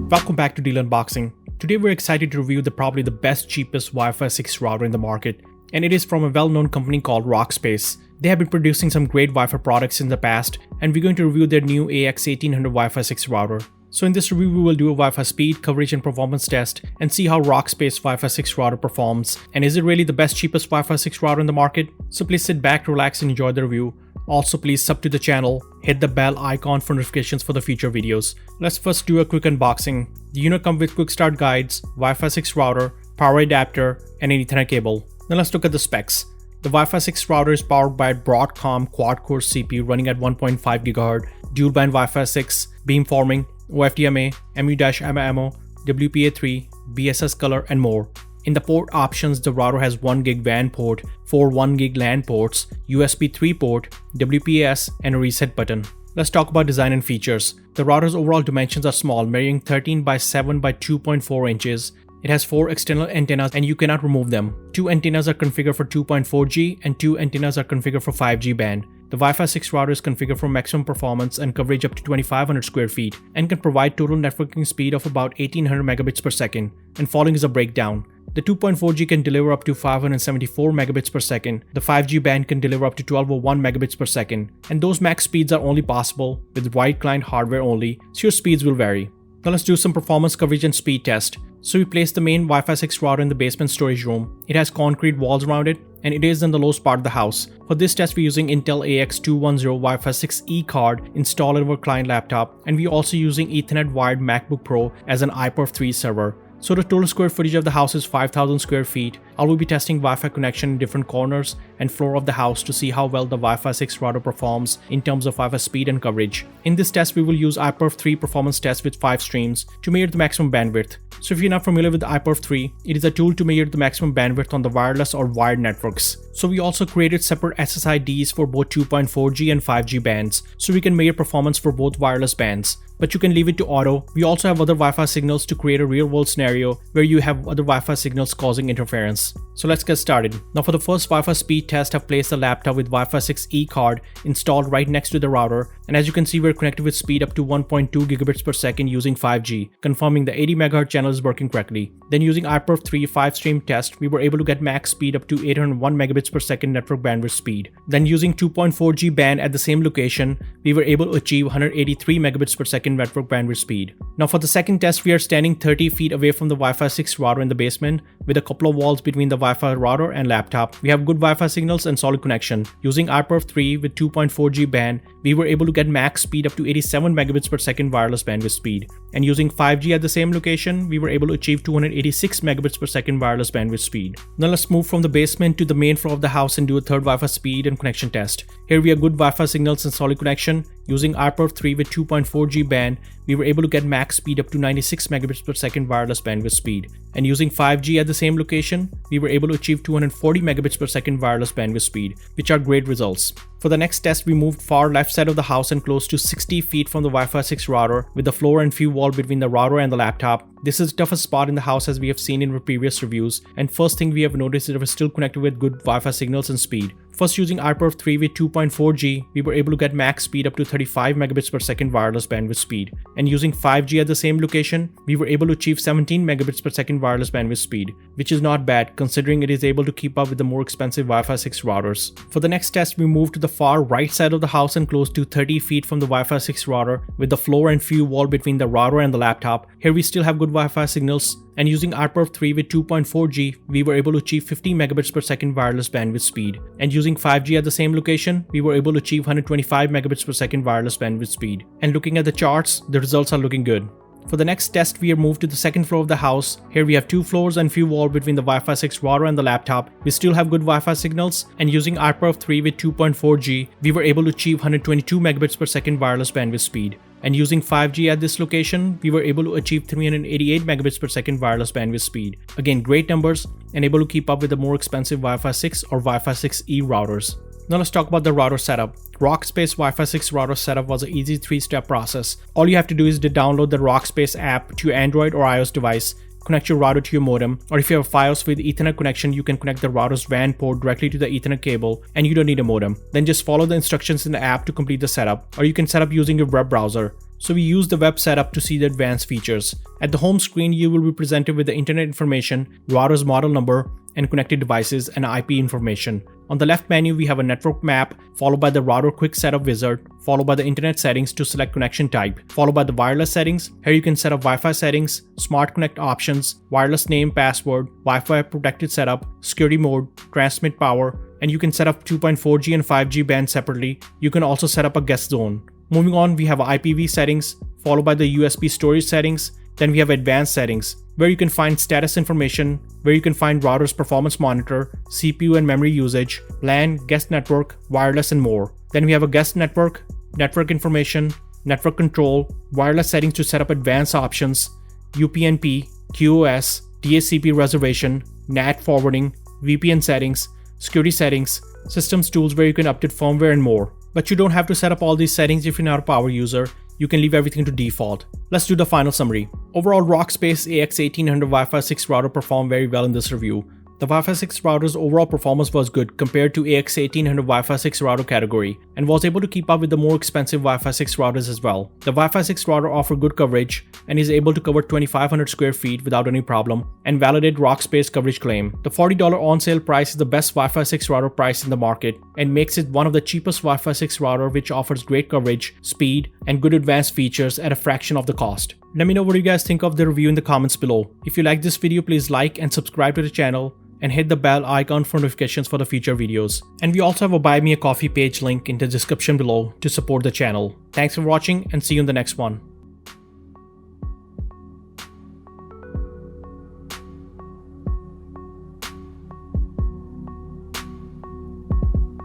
Welcome back to Deal Unboxing. Today we're excited to review probably the best cheapest Wi-Fi 6 router in the market, and it is from a well-known company called Rockspace. They have been producing some great Wi-Fi products in the past, and we're going to review their new AX1800 Wi-Fi 6 router. So in this review we will do a Wi-Fi speed, coverage and performance test and see how Rockspace Wi-Fi 6 router performs, and is it really the best cheapest Wi-Fi 6 router in the market? So please sit back, relax and enjoy the review. Also please sub to the channel, hit the bell icon for notifications for the future videos. Let's first do a quick unboxing. The unit comes with quick start guides, Wi-Fi 6 router, power adapter and an Ethernet cable. Now let's look at the specs. The Wi-Fi 6 router is powered by a Broadcom quad-core CPU running at 1.5 GHz, dual-band Wi-Fi 6, beamforming, OFDMA, MU-MIMO, WPA3, BSS color and more. In the port options, the router has 1 gig WAN port, 4 1 gig LAN ports, USB 3 port, WPS and a reset button. Let's talk about design and features. The router's overall dimensions are small, measuring 13 by 7 by 2.4 inches. It has 4 external antennas and you cannot remove them. 2 antennas are configured for 2.4G and 2 antennas are configured for 5G band. The Wi-Fi 6 router is configured for maximum performance and coverage up to 2500 square feet and can provide total networking speed of about 1800 megabits per second. And following is a breakdown. The 2.4G can deliver up to 574 megabits per second. The 5G band can deliver up to 1201 megabits per second. And those max speeds are only possible with wide client hardware only, so your speeds will vary. Now let's do some performance, coverage and speed test. So we place the main Wi-Fi 6 router in the basement storage room. It has concrete walls around it and it is in the lowest part of the house. For this test we're using Intel AX210 Wi-Fi 6E card installed on our client laptop, and we're also using Ethernet wired MacBook Pro as an iPerf3 server. So the total square footage of the house is 5000 square feet. I will be testing Wi-Fi connection in different corners and floor of the house to see how well the Wi-Fi 6 router performs in terms of Wi-Fi speed and coverage. In this test we will use iPerf3 performance test with 5 streams to measure the maximum bandwidth. So if you're not familiar with iPerf3, it is a tool to measure the maximum bandwidth on the wireless or wired networks. So we also created separate SSIDs for both 2.4G and 5G bands, so we can measure performance for both wireless bands. But you can leave it to auto. We also have other Wi-Fi signals to create a real-world scenario where you have other Wi-Fi signals causing interference. So let's get started. Now for the first Wi-Fi speed test, I've placed the laptop with Wi-Fi 6E card installed right next to the router, and as you can see we're connected with speed up to 1.2 gigabits per second using 5G, confirming the 80 MHz channel is working correctly. Then using iPerf3 5-stream test, we were able to get max speed up to 801 megabits per second network bandwidth speed. Then using 2.4G band at the same location, we were able to achieve 183 megabits per second network bandwidth speed. Now for the second test, we are standing 30 feet away from the Wi-Fi 6 router in the basement with a couple of walls between the Wi-Fi router and laptop. We have good Wi-Fi signals and solid connection. Using iPerf3 with 2.4G band, we were able to get max speed up to 87 megabits per second wireless bandwidth speed. And using 5G at the same location, we were able to achieve 286 megabits per second wireless bandwidth speed. Now let's move from the basement to the main floor of the house and do a third Wi-Fi speed and connection test. Here we have good Wi-Fi signals and solid connection. Using iPerf3 with 2.4G band, we were able to get max speed up to 96 megabits per second wireless bandwidth speed. And using 5G at the same location, we were able to achieve 240 megabits per second wireless bandwidth speed, which are great results. For the next test, we moved far left side of the house and close to 60 feet from the Wi-Fi 6 router with the floor and few wall between the router and the laptop. This is the toughest spot in the house as we have seen in our previous reviews, and first thing we have noticed is that we're still connected with good Wi-Fi signals and speed. First, using iPerf3 with 2.4G, we were able to get max speed up to 35 megabits per second wireless bandwidth speed. And using 5G at the same location, we were able to achieve 17 megabits per second wireless bandwidth speed, which is not bad considering it is able to keep up with the more expensive Wi-Fi 6 routers. For the next test, we moved to the far right side of the house and close to 30 feet from the Wi-Fi 6 router with the floor and few wall between the router and the laptop. Here we still have good Wi-Fi signals, and using iPerf3 with 2.4G, we were able to achieve 50 megabits per second wireless bandwidth speed. And using 5G at the same location, we were able to achieve 125 megabits per second wireless bandwidth speed. And looking at the charts, the results are looking good. For the next test, we are moved to the second floor of the house. Here we have 2 floors and few wall between the Wi-Fi 6 router and the laptop. We still have good Wi-Fi signals, and using iPerf3 with 2.4G, we were able to achieve 122 megabits per second wireless bandwidth speed. And using 5G at this location, we were able to achieve 388 megabits per second wireless bandwidth speed. Again, great numbers and able to keep up with the more expensive Wi-Fi 6 or Wi-Fi 6E routers. Now let's talk about the router setup. Rockspace Wi-Fi 6 router setup was an easy 3-step process. All you have to do is to download the Rockspace app to your Android or iOS device, connect your router to your modem, or if you have a Fios with Ethernet connection, you can connect the router's WAN port directly to the Ethernet cable and you don't need a modem. Then just follow the instructions in the app to complete the setup, or you can set up using your web browser. so we use the web setup to see the advanced features. At the home screen, you will be presented with the internet information, router's model number, and connected devices and IP information. On the left menu, we have a network map, followed by the router quick setup wizard, followed by the internet settings to select connection type, followed by the wireless settings. Here you can set up Wi-Fi settings, smart connect options, wireless name, password, Wi-Fi protected setup, security mode, transmit power, and you can set up 2.4G and 5G bands separately. You can also set up a guest zone. Moving on, we have IPv settings, followed by the USB storage settings. Then we have advanced settings, where you can find status information, where you can find router's performance monitor, CPU and memory usage, LAN, guest network, wireless, and more. Then we have a guest network, network information, network control, wireless settings to set up advanced options, UPnP, QoS, DHCP reservation, NAT forwarding, VPN settings, security settings, systems tools where you can update firmware and more. But you don't have to set up all these settings if you're not a power user. You can leave everything to default. Let's do the final summary. Overall, Rockspace AX1800 Wi-Fi 6 router performed very well in this review. The Wi-Fi 6 router's overall performance was good compared to AX1800 Wi-Fi 6 router category, and was able to keep up with the more expensive Wi-Fi 6 routers as well. The Wi-Fi 6 router offers good coverage and is able to cover 2,500 square feet without any problem and validate Rockspace coverage claim. The $40 on sale price is the best Wi-Fi 6 router price in the market and makes it one of the cheapest Wi-Fi 6 router, which offers great coverage, speed, and good advanced features at a fraction of the cost. Let me know what you guys think of the review in the comments below. If you like this video, please like and subscribe to the channel and hit the bell icon for notifications for the future videos. And we also have a Buy Me a Coffee page link in the description below to support the channel. Thanks for watching and see you in the next one.